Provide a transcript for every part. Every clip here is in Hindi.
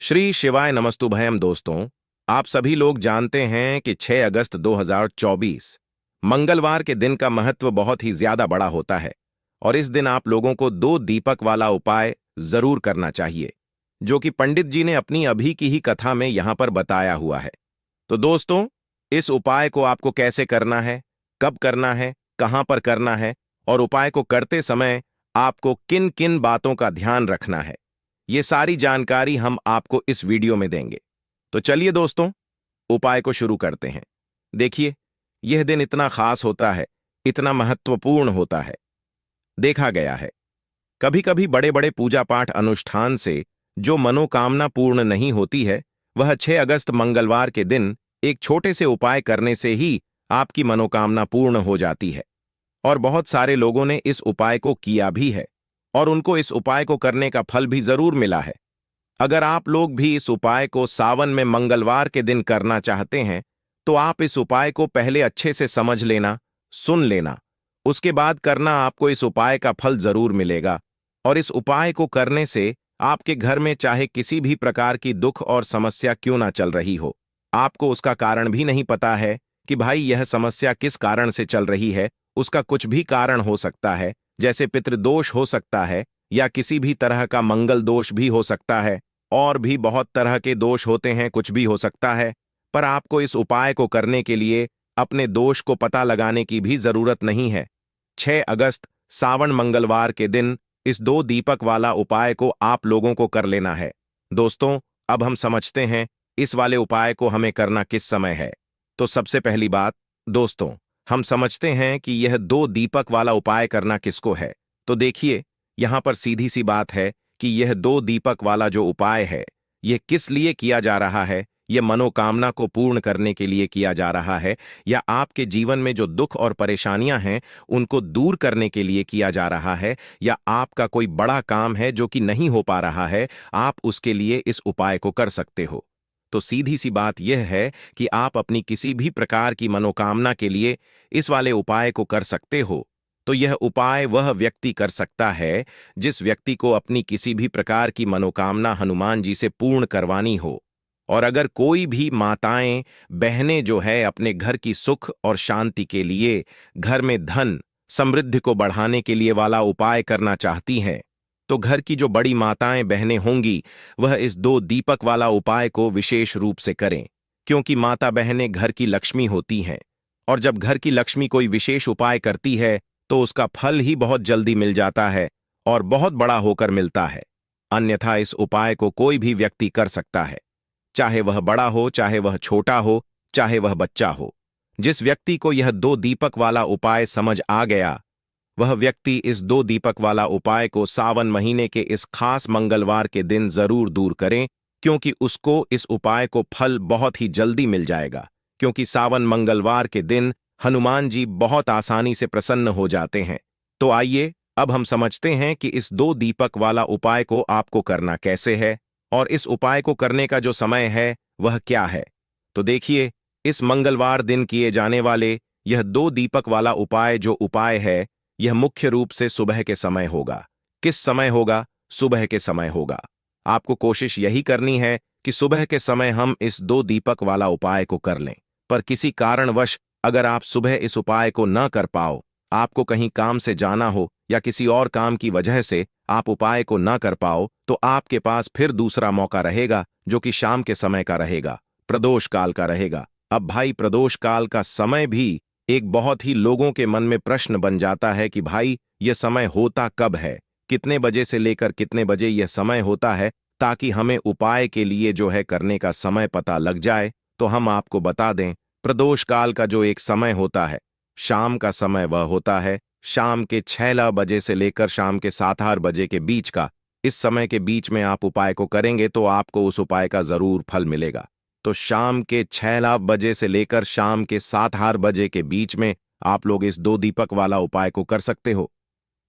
श्री शिवाय नमस्तुभयम दोस्तों। आप सभी लोग जानते हैं कि 6 अगस्त 2024 मंगलवार के दिन का महत्व बहुत ही ज्यादा बड़ा होता है और इस दिन आप लोगों को 2 दीपक वाला उपाय जरूर करना चाहिए, जो कि पंडित जी ने अपनी अभी की ही कथा में यहां पर बताया हुआ है। तो दोस्तों, इस उपाय को आपको कैसे करना है, कब करना है, कहां पर करना है और उपाय को करते समय आपको किन किन बातों का ध्यान रखना है, ये सारी जानकारी हम आपको इस वीडियो में देंगे। तो चलिए दोस्तों, उपाय को शुरू करते हैं। देखिए, यह दिन इतना खास होता है, इतना महत्वपूर्ण होता है। देखा गया है, कभी कभी बड़े बड़े पूजा पाठ अनुष्ठान से जो मनोकामना पूर्ण नहीं होती है, वह 6 अगस्त मंगलवार के दिन एक छोटे से उपाय करने से ही आपकी मनोकामना पूर्ण हो जाती है। और बहुत सारे लोगों ने इस उपाय को किया भी है और उनको इस उपाय को करने का फल भी जरूर मिला है। अगर आप लोग भी इस उपाय को सावन में मंगलवार के दिन करना चाहते हैं, तो आप इस उपाय को पहले अच्छे से समझ लेना, सुन लेना, उसके बाद करना। आपको इस उपाय का फल जरूर मिलेगा और इस उपाय को करने से आपके घर में चाहे किसी भी प्रकार की दुख और समस्या क्यों ना चल रही हो, आपको उसका कारण भी नहीं पता है कि भाई यह समस्या किस कारण से चल रही है। उसका कुछ भी कारण हो सकता है, जैसे पितृदोष हो सकता है या किसी भी तरह का मंगल दोष भी हो सकता है, और भी बहुत तरह के दोष होते हैं, कुछ भी हो सकता है। पर आपको इस उपाय को करने के लिए अपने दोष को पता लगाने की भी जरूरत नहीं है। 6 अगस्त सावन मंगलवार के दिन इस 2 दीपक वाला उपाय को आप लोगों को कर लेना है। दोस्तों, अब हम समझते हैं इस वाले उपाय को हमें करना किस समय है। तो सबसे पहली बात दोस्तों, हम समझते हैं कि यह 2 दीपक वाला उपाय करना किसको है। तो देखिए, यहां पर सीधी सी बात है कि यह 2 दीपक वाला जो उपाय है, यह किस लिए किया जा रहा है। यह मनोकामना को पूर्ण करने के लिए किया जा रहा है, या आपके जीवन में जो दुख और परेशानियां हैं उनको दूर करने के लिए किया जा रहा है, या आपका कोई बड़ा काम है जो कि नहीं हो पा रहा है, आप उसके लिए इस उपाय को कर सकते हो। तो सीधी सी बात यह है कि आप अपनी किसी भी प्रकार की मनोकामना के लिए इस वाले उपाय को कर सकते हो। तो यह उपाय वह व्यक्ति कर सकता है जिस व्यक्ति को अपनी किसी भी प्रकार की मनोकामना हनुमान जी से पूर्ण करवानी हो। और अगर कोई भी माताएं, बहनें जो है अपने घर की सुख और शांति के लिए, घर में धन समृद्धि को बढ़ाने के लिए वाला उपाय करना चाहती हैं, तो घर की जो बड़ी माताएं बहनें होंगी, वह इस 2 दीपक वाला उपाय को विशेष रूप से करें, क्योंकि माता बहनें घर की लक्ष्मी होती हैं। और जब घर की लक्ष्मी कोई विशेष उपाय करती है, तो उसका फल ही बहुत जल्दी मिल जाता है और बहुत बड़ा होकर मिलता है। अन्यथा इस उपाय को कोई भी व्यक्ति कर सकता है, चाहे वह बड़ा हो, चाहे वह छोटा हो, चाहे वह बच्चा हो। जिस व्यक्ति को यह 2 दीपक वाला उपाय समझ आ गया, वह व्यक्ति इस 2 दीपक वाला उपाय को सावन महीने के इस खास मंगलवार के दिन जरूर दूर करें, क्योंकि उसको इस उपाय को फल बहुत ही जल्दी मिल जाएगा। क्योंकि सावन मंगलवार के दिन हनुमान जी बहुत आसानी से प्रसन्न हो जाते हैं। तो आइए, अब हम समझते हैं कि इस 2 दीपक वाला उपाय को आपको करना कैसे है और इस उपाय को करने का जो समय है वह क्या है। तो देखिए, इस मंगलवार दिन किए जाने वाले यह 2 दीपक वाला उपाय जो उपाय है, यह मुख्य रूप से सुबह के समय होगा। किस समय होगा? सुबह के समय होगा। आपको कोशिश यही करनी है कि सुबह के समय हम इस 2 दीपक वाला उपाय को कर लें। पर किसी कारणवश अगर आप सुबह इस उपाय को न कर पाओ, आपको कहीं काम से जाना हो या किसी और काम की वजह से आप उपाय को न कर पाओ, तो आपके पास फिर दूसरा मौका रहेगा, जो कि शाम के समय का रहेगा, प्रदोष काल का रहेगा। अब भाई, प्रदोष काल का समय भी एक बहुत ही लोगों के मन में प्रश्न बन जाता है कि भाई यह समय होता कब है, कितने बजे से लेकर कितने बजे यह समय होता है, ताकि हमें उपाय के लिए जो है करने का समय पता लग जाए। तो हम आपको बता दें, प्रदोष काल का जो एक समय होता है, शाम का समय, वह होता है शाम के 6 बजे से लेकर शाम के 7 बजे के बीच का। इस समय के बीच में आप उपाय को करेंगे तो आपको उस उपाय का जरूर फल मिलेगा। तो शाम के 6 बजे से लेकर शाम के 7 बजे के बीच में आप लोग इस 2 दीपक वाला उपाय को कर सकते हो।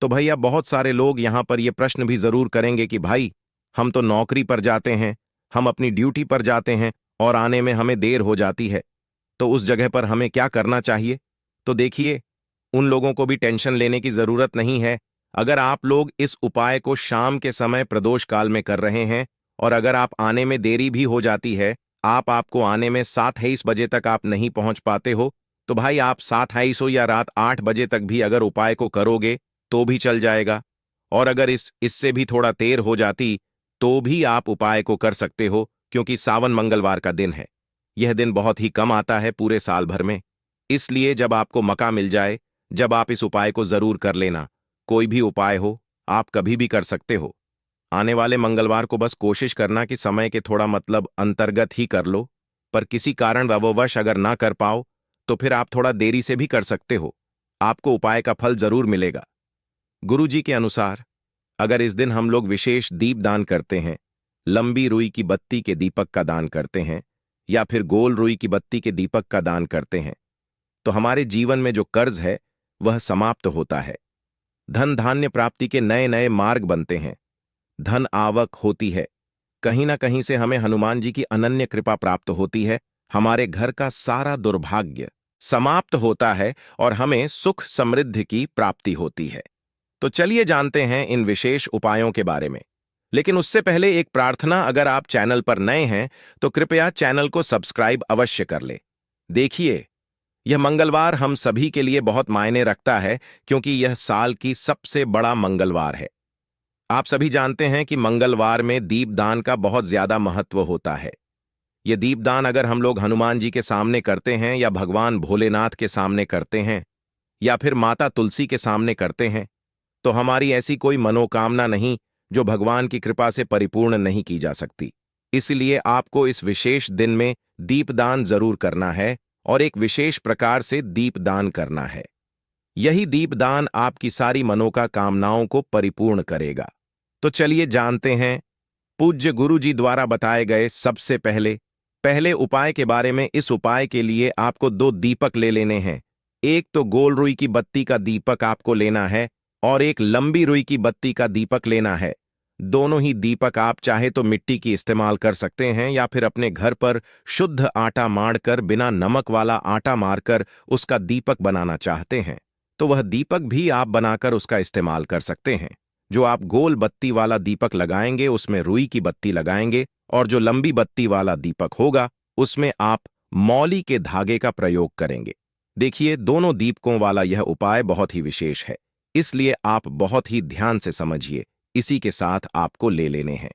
तो भैया, बहुत सारे लोग यहां पर यह प्रश्न भी जरूर करेंगे कि भाई, हम तो नौकरी पर जाते हैं, हम अपनी ड्यूटी पर जाते हैं और आने में हमें देर हो जाती है, तो उस जगह पर हमें क्या करना चाहिए। तो देखिए, उन लोगों को भी टेंशन लेने की जरूरत नहीं है। अगर आप लोग इस उपाय को शाम के समय प्रदोष काल में कर रहे हैं और अगर आप आने में देरी भी हो जाती है, आपको आने में 7:23 बजे तक आप नहीं पहुंच पाते हो, तो भाई आप 7:23 हो या रात 8 बजे तक भी अगर उपाय को करोगे तो भी चल जाएगा। और अगर इससे भी थोड़ा देर हो जाती तो भी आप उपाय को कर सकते हो, क्योंकि सावन मंगलवार का दिन है। यह दिन बहुत ही कम आता है पूरे साल भर में। इसलिए जब आपको मौका मिल जाए, जब आप इस उपाय को जरूर कर लेना। कोई भी उपाय हो, आप कभी भी कर सकते हो। आने वाले मंगलवार को बस कोशिश करना कि समय के थोड़ा मतलब अंतर्गत ही कर लो, पर किसी कारण वश अगर ना कर पाओ तो फिर आप थोड़ा देरी से भी कर सकते हो। आपको उपाय का फल जरूर मिलेगा। गुरुजी के अनुसार अगर इस दिन हम लोग विशेष दीप दान करते हैं, लंबी रुई की बत्ती के दीपक का दान करते हैं या फिर गोल रुई की बत्ती के दीपक का दान करते हैं, तो हमारे जीवन में जो कर्ज है वह समाप्त होता है। धन धान्य प्राप्ति के नए नए मार्ग बनते हैं। धन आवक होती है। कहीं ना कहीं से हमें हनुमान जी की अनन्य कृपा प्राप्त होती है। हमारे घर का सारा दुर्भाग्य समाप्त होता है और हमें सुख समृद्धि की प्राप्ति होती है। तो चलिए जानते हैं इन विशेष उपायों के बारे में। लेकिन उससे पहले एक प्रार्थना, अगर आप चैनल पर नए हैं तो कृपया चैनल को सब्सक्राइब अवश्य कर ले। देखिए, यह मंगलवार हम सभी के लिए बहुत मायने रखता है, क्योंकि यह साल की सबसे बड़ा मंगलवार है। आप सभी जानते हैं कि मंगलवार में दीपदान का बहुत ज्यादा महत्व होता है। यह दीपदान अगर हम लोग हनुमान जी के सामने करते हैं या भगवान भोलेनाथ के सामने करते हैं या फिर माता तुलसी के सामने करते हैं, तो हमारी ऐसी कोई मनोकामना नहीं जो भगवान की कृपा से परिपूर्ण नहीं की जा सकती। इसलिए आपको इस विशेष दिन में दीपदान जरूर करना है और एक विशेष प्रकार से दीपदान करना है। यही दीपदान आपकी सारी मनोकामनाओं को परिपूर्ण करेगा। तो चलिए जानते हैं पूज्य गुरु जी द्वारा बताए गए सबसे पहले उपाय के बारे में। इस उपाय के लिए आपको 2 दीपक ले लेने हैं। एक तो गोल रुई की बत्ती का दीपक आपको लेना है और एक लंबी रुई की बत्ती का दीपक लेना है। दोनों ही दीपक आप चाहे तो मिट्टी की इस्तेमाल कर सकते हैं या फिर अपने घर पर शुद्ध आटा मारकर, बिना नमक वाला आटा मारकर उसका दीपक बनाना चाहते हैं तो वह दीपक भी आप बनाकर उसका इस्तेमाल कर सकते हैं। जो आप गोल बत्ती वाला दीपक लगाएंगे उसमें रुई की बत्ती लगाएंगे और जो लंबी बत्ती वाला दीपक होगा उसमें आप मौली के धागे का प्रयोग करेंगे। देखिए, दोनों दीपकों वाला यह उपाय बहुत ही विशेष है, इसलिए आप बहुत ही ध्यान से समझिए। इसी के साथ आपको ले लेने हैं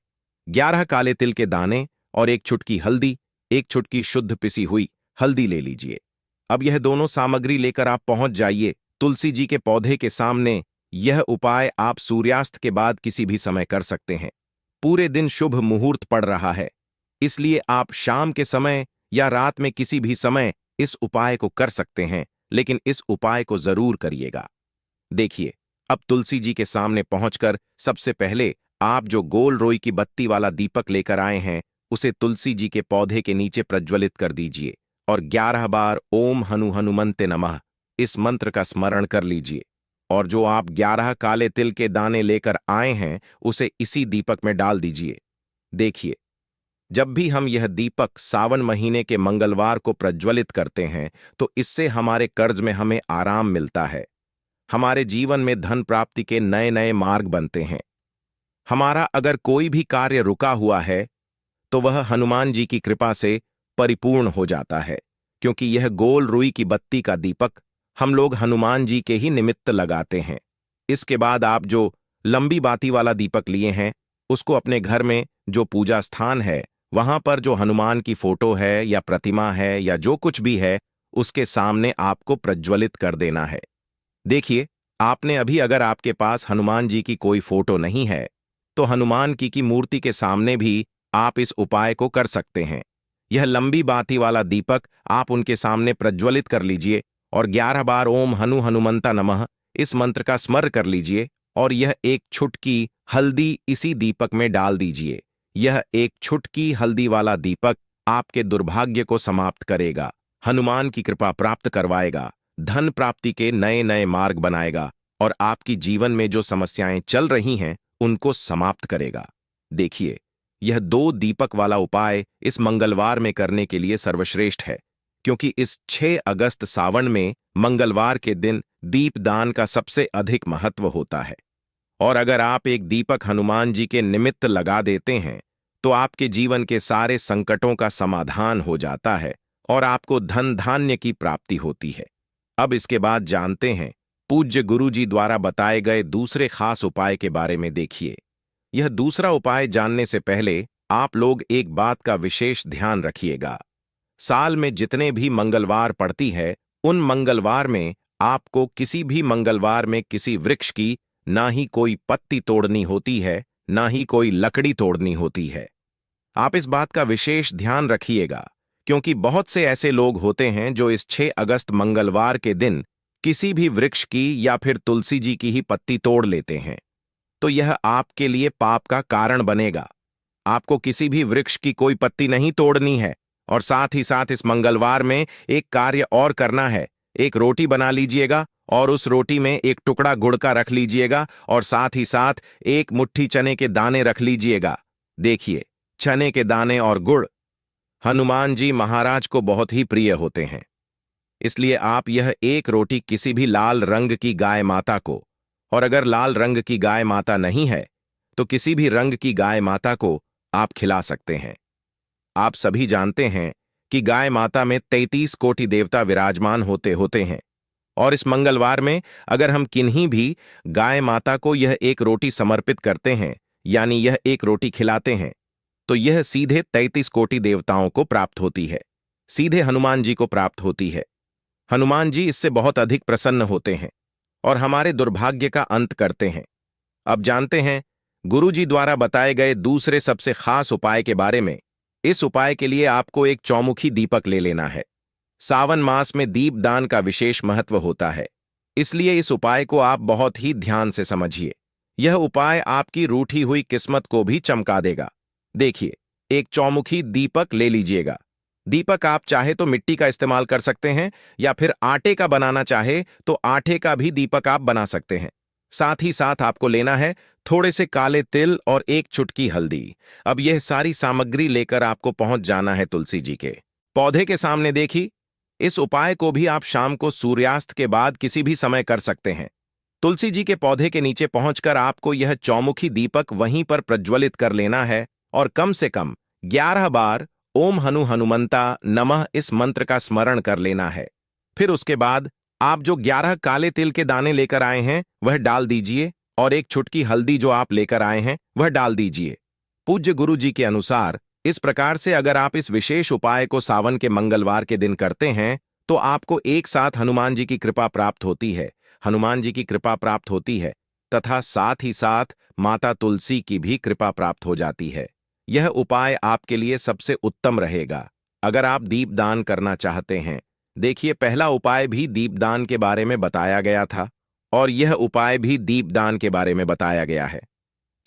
11 काले तिल के दाने और 1 चुटकी हल्दी, 1 चुटकी शुद्ध पिसी हुई हल्दी ले लीजिए। अब यह दोनों सामग्री लेकर आप पहुंच जाइए तुलसी जी के पौधे के सामने। यह उपाय आप सूर्यास्त के बाद किसी भी समय कर सकते हैं। पूरे दिन शुभ मुहूर्त पड़ रहा है, इसलिए आप शाम के समय या रात में किसी भी समय इस उपाय को कर सकते हैं, लेकिन इस उपाय को जरूर करिएगा। देखिए, अब तुलसी जी के सामने पहुंचकर सबसे पहले आप जो गोल रोई की बत्ती वाला दीपक लेकर आए हैं उसे तुलसी जी के पौधे के नीचे प्रज्वलित कर दीजिए और 11 बार ओम हनुमन्ते नमः इस मंत्र का स्मरण कर लीजिए। और जो आप 11 काले तिल के दाने लेकर आए हैं उसे इसी दीपक में डाल दीजिए। देखिए, जब भी हम यह दीपक सावन महीने के मंगलवार को प्रज्वलित करते हैं तो इससे हमारे कर्ज में हमें आराम मिलता है। हमारे जीवन में धन प्राप्ति के नए नए मार्ग बनते हैं। हमारा अगर कोई भी कार्य रुका हुआ है तो वह हनुमान जी की कृपा से परिपूर्ण हो जाता है, क्योंकि यह गोल रुई की बत्ती का दीपक हम लोग हनुमान जी के ही निमित्त लगाते हैं। इसके बाद आप जो लंबी बाती वाला दीपक लिए हैं उसको अपने घर में जो पूजा स्थान है वहां पर जो हनुमान की फोटो है या प्रतिमा है या जो कुछ भी है उसके सामने आपको प्रज्वलित कर देना है। देखिए, आपने अभी अगर आपके पास हनुमान जी की कोई फोटो नहीं है तो हनुमान की मूर्ति के सामने भी आप इस उपाय को कर सकते हैं। यह लंबी बाती वाला दीपक आप उनके सामने प्रज्वलित कर लीजिए और 11 बार ओम हनुमन्ता नमः इस मंत्र का स्मरण कर लीजिए और यह 1 चुटकी हल्दी इसी दीपक में डाल दीजिए। यह 1 चुटकी हल्दी वाला दीपक आपके दुर्भाग्य को समाप्त करेगा, हनुमान की कृपा प्राप्त करवाएगा, धन प्राप्ति के नए नए मार्ग बनाएगा और आपकी जीवन में जो समस्याएं चल रही हैं उनको समाप्त करेगा। देखिए, यह 2 दीपक वाला उपाय इस मंगलवार में करने के लिए सर्वश्रेष्ठ है, क्योंकि इस 6 अगस्त सावन में मंगलवार के दिन दीपदान का सबसे अधिक महत्व होता है। और अगर आप एक दीपक हनुमान जी के निमित्त लगा देते हैं तो आपके जीवन के सारे संकटों का समाधान हो जाता है और आपको धन धान्य की प्राप्ति होती है। अब इसके बाद जानते हैं पूज्य गुरुजी द्वारा बताए गए दूसरे खास उपाय के बारे में। देखिए, यह दूसरा उपाय जानने से पहले आप लोग एक बात का विशेष ध्यान रखिएगा। साल में जितने भी मंगलवार पड़ती है, उन मंगलवार में आपको किसी भी मंगलवार में किसी वृक्ष की ना ही कोई पत्ती तोड़नी होती है, ना ही कोई लकड़ी तोड़नी होती है। आप इस बात का विशेष ध्यान रखिएगा, क्योंकि बहुत से ऐसे लोग होते हैं जो इस 6 अगस्त मंगलवार के दिन किसी भी वृक्ष की या फिर तुलसी जी की ही पत्ती तोड़ लेते हैं। तो यह आपके लिए पाप का कारण बनेगा। आपको किसी भी वृक्ष की कोई पत्ती नहीं तोड़नी है, और साथ ही साथ इस मंगलवार में एक कार्य और करना है। एक रोटी बना लीजिएगा और उस रोटी में एक टुकड़ा गुड़ का रख लीजिएगा और साथ ही साथ एक मुट्ठी चने के दाने रख लीजिएगा। देखिए, चने के दाने और गुड़ हनुमान जी महाराज को बहुत ही प्रिय होते हैं, इसलिए आप यह एक रोटी किसी भी लाल रंग की गाय माता को, और अगर लाल रंग की गाय माता नहीं है तो किसी भी रंग की गाय माता को आप खिला सकते हैं। आप सभी जानते हैं कि गाय माता में 33 कोटि देवता विराजमान होते हैं, और इस मंगलवार में अगर हम किन्हीं भी गाय माता को यह एक रोटी समर्पित करते हैं, यानी यह एक रोटी खिलाते हैं, तो यह सीधे 33 कोटि देवताओं को प्राप्त होती है, सीधे हनुमान जी को प्राप्त होती है। हनुमान जी इससे बहुत अधिक प्रसन्न होते हैं और हमारे दुर्भाग्य का अंत करते हैं। अब जानते हैं गुरु जी द्वारा बताए गए दूसरे सबसे खास उपाय के बारे में। इस उपाय के लिए आपको एक चौमुखी दीपक ले लेना है। सावन मास में दीपदान का विशेष महत्व होता है, इसलिए इस उपाय को आप बहुत ही ध्यान से समझिए। यह उपाय आपकी रूठी हुई किस्मत को भी चमका देगा। देखिए, एक चौमुखी दीपक ले लीजिएगा। दीपक आप चाहे तो मिट्टी का इस्तेमाल कर सकते हैं, या फिर आटे का बनाना चाहे तो आटे का भी दीपक आप बना सकते हैं। साथ ही साथ आपको लेना है थोड़े से काले तिल और एक चुटकी हल्दी। अब यह सारी सामग्री लेकर आपको पहुंच जाना है तुलसी जी के पौधे के सामने। देखिए, इस उपाय को भी आप शाम को सूर्यास्त के बाद किसी भी समय कर सकते हैं। तुलसी जी के पौधे के नीचे पहुंचकर आपको यह चौमुखी दीपक वहीं पर प्रज्वलित कर लेना है और कम से कम 11 बार ओम हनुमंता नमः इस मंत्र का स्मरण कर लेना है। फिर उसके बाद आप जो 11 काले तिल के दाने लेकर आए हैं वह डाल दीजिए, और एक चुटकी हल्दी जो आप लेकर आए हैं वह डाल दीजिए। पूज्य गुरु जी के अनुसार इस प्रकार से अगर आप इस विशेष उपाय को सावन के मंगलवार के दिन करते हैं तो आपको एक साथ हनुमान जी की कृपा प्राप्त होती है, हनुमान जी की कृपा प्राप्त होती है तथा साथ ही साथ माता तुलसी की भी कृपा प्राप्त हो जाती है। यह उपाय आपके लिए सबसे उत्तम रहेगा अगर आप दीपदान करना चाहते हैं। देखिए, पहला उपाय भी दीपदान के बारे में बताया गया था और यह उपाय भी दीपदान के बारे में बताया गया है।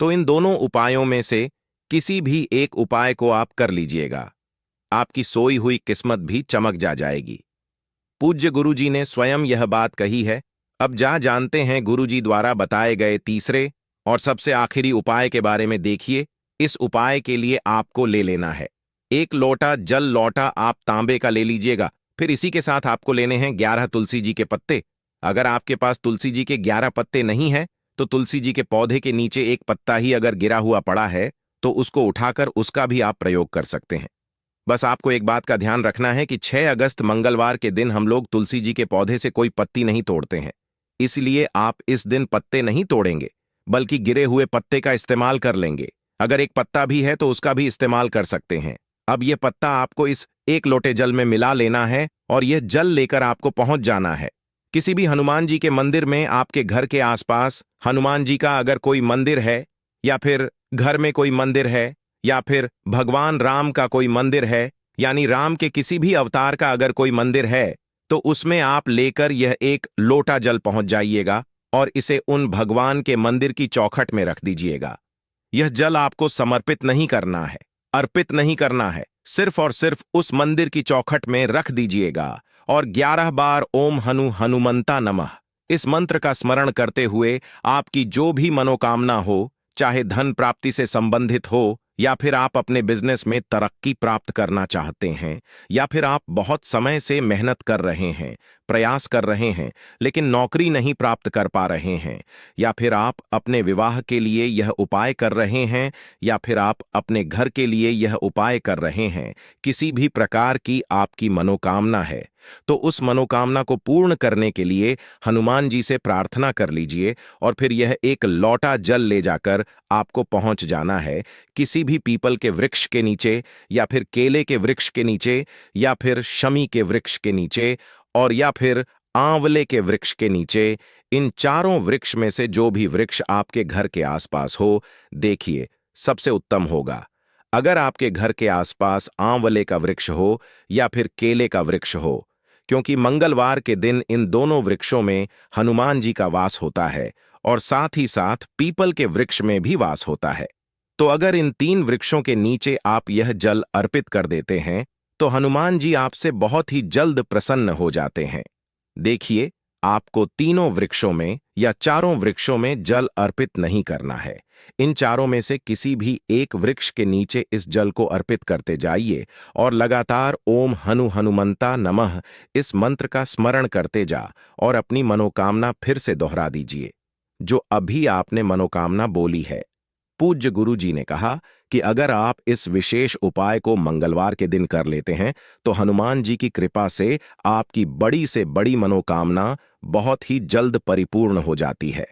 तो इन दोनों उपायों में से किसी भी एक उपाय को आप कर लीजिएगा, आपकी सोई हुई किस्मत भी चमक जाएगी। पूज्य गुरुजी ने स्वयं यह बात कही है। अब जानते हैं गुरुजी द्वारा बताए गए तीसरे और सबसे आखिरी उपाय के बारे में। देखिए, इस उपाय के लिए आपको ले लेना है एक लोटा जल। लोटा आप तांबे का ले लीजिएगा। फिर इसी के साथ आपको लेने हैं 11 तुलसी जी के पत्ते। अगर आपके पास तुलसी जी के 11 पत्ते नहीं हैं तो तुलसी जी के पौधे के नीचे एक पत्ता ही अगर गिरा हुआ पड़ा है तो उसको उठाकर उसका भी आप प्रयोग कर सकते हैं। बस आपको एक बात का ध्यान रखना है कि 6 अगस्त मंगलवार के दिन हम लोग तुलसी जी के पौधे से कोई पत्ती नहीं तोड़ते हैं, इसलिए आप इस दिन पत्ते नहीं तोड़ेंगे बल्कि गिरे हुए पत्ते का इस्तेमाल कर लेंगे। अगर एक पत्ता भी है तो उसका भी इस्तेमाल कर सकते हैं। अब यह पत्ता आपको इस एक लोटे जल में मिला लेना है और यह जल लेकर आपको पहुंच जाना है किसी भी हनुमान जी के मंदिर में। आपके घर के आसपास हनुमान जी का अगर कोई मंदिर है, या फिर घर में कोई मंदिर है, या फिर भगवान राम का कोई मंदिर है, यानी राम के किसी भी अवतार का अगर कोई मंदिर है, तो उसमें आप लेकर यह एक लोटा जल पहुंच जाइएगा और इसे उन भगवान के मंदिर की चौखट में रख दीजिएगा। यह जल आपको समर्पित नहीं करना है, अर्पित नहीं करना है, सिर्फ और सिर्फ उस मंदिर की चौखट में रख दीजिएगा और 11 बार ओम हनुमंता नमः इस मंत्र का स्मरण करते हुए आपकी जो भी मनोकामना हो, चाहे धन प्राप्ति से संबंधित हो, या फिर आप अपने बिजनेस में तरक्की प्राप्त करना चाहते हैं, या फिर आप बहुत समय से मेहनत कर रहे हैं प्रयास कर रहे हैं लेकिन नौकरी नहीं प्राप्त कर पा रहे हैं, या फिर आप अपने विवाह के लिए यह उपाय कर रहे हैं, या फिर आप अपने घर के लिए यह उपाय कर रहे हैं, किसी भी प्रकार की आपकी मनोकामना है, तो उस मनोकामना को पूर्ण करने के लिए हनुमान जी से प्रार्थना कर लीजिए और फिर यह एक लौटा जल ले जाकर आपको पहुंच जाना है किसी भी पीपल के वृक्ष के नीचे, या फिर केले के वृक्ष के नीचे, या फिर शमी के वृक्ष के नीचे, और या फिर आंवले के वृक्ष के नीचे। इन चारों वृक्ष में से जो भी वृक्ष आपके घर के आसपास हो, देखिए सबसे उत्तम होगा अगर आपके घर के आसपास आंवले का वृक्ष हो या फिर केले का वृक्ष हो, क्योंकि मंगलवार के दिन इन दोनों वृक्षों में हनुमान जी का वास होता है और साथ ही साथ पीपल के वृक्ष में भी वास होता है। तो अगर इन तीन वृक्षों के नीचे आप यह जल अर्पित कर देते हैं तो हनुमान जी आपसे बहुत ही जल्द प्रसन्न हो जाते हैं। देखिए, आपको तीनों वृक्षों में या चारों वृक्षों में जल अर्पित नहीं करना है। इन चारों में से किसी भी एक वृक्ष के नीचे इस जल को अर्पित करते जाइए और लगातार ओम हनुमंता नमः इस मंत्र का स्मरण करते जा और अपनी मनोकामना फिर से दोहरा दीजिए जो अभी आपने मनोकामना बोली है। पूज्य गुरु जी ने कहा कि अगर आप इस विशेष उपाय को मंगलवार के दिन कर लेते हैं तो हनुमान जी की कृपा से आपकी बड़ी से बड़ी मनोकामना बहुत ही जल्द परिपूर्ण हो जाती है।